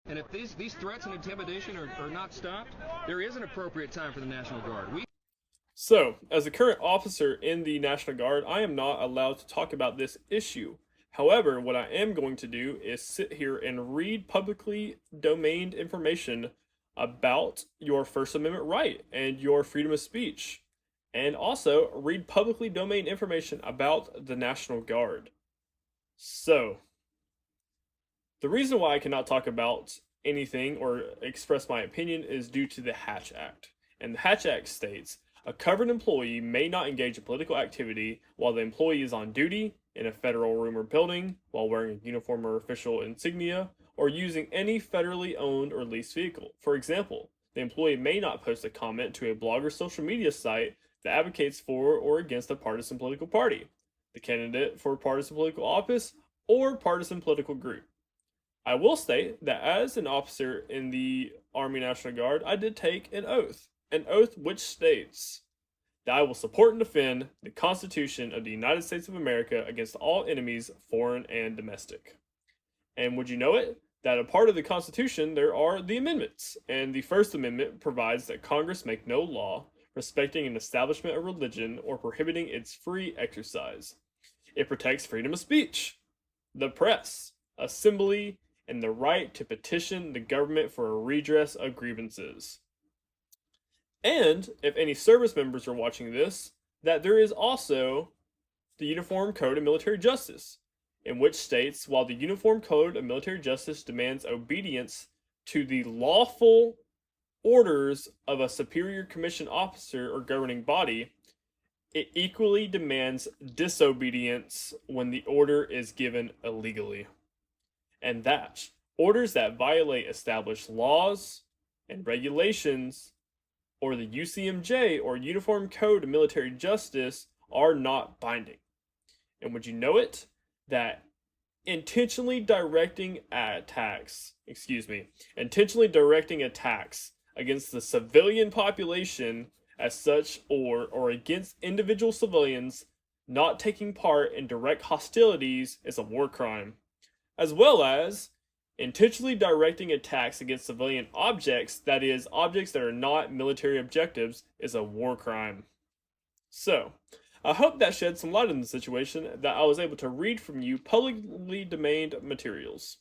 And if these threats and intimidation are not stopped, there is an appropriate time for the National Guard. So, as a current officer in the National Guard, I am not allowed to talk about this issue. However, what I am going to do is sit here and read publicly domained information about your First Amendment right and your freedom of speech, and also read publicly domained information about the National Guard. So, the reason why I cannot talk about anything or express my opinion is due to the Hatch Act. And the Hatch Act states a covered employee may not engage in political activity while the employee is on duty, in a federal room or building, while wearing a uniform or official insignia, or using any federally owned or leased vehicle. For example, the employee may not post a comment to a blog or social media site that advocates for or against a partisan political party, the candidate for a partisan political office, or partisan political group. I will state that as an officer in the Army National Guard, I did take an oath which states that I will support and defend the Constitution of the United States of America against all enemies, foreign and domestic. And would you know it, that a part of the Constitution there are the amendments, and the First Amendment provides that Congress make no law respecting an establishment of religion or prohibiting its free exercise. It protects freedom of speech, the press, assembly, and the right to petition the government for a redress of grievances. And if any service members are watching this, that there is also the Uniform Code of Military Justice, in which states while the Uniform Code of Military Justice demands obedience to the lawful orders of a superior commissioned officer or governing body, it equally demands disobedience when the order is given illegally. And that orders that violate established laws and regulations or the UCMJ or Uniform Code of Military Justice are not binding. And would you know it, that intentionally directing attacks against the civilian population as such or against individual civilians not taking part in direct hostilities is a war crime, as well as intentionally directing attacks against civilian objects, that is, objects that are not military objectives, is a war crime. So, I hope that shed some light on the situation, that I was able to read from you publicly domained materials.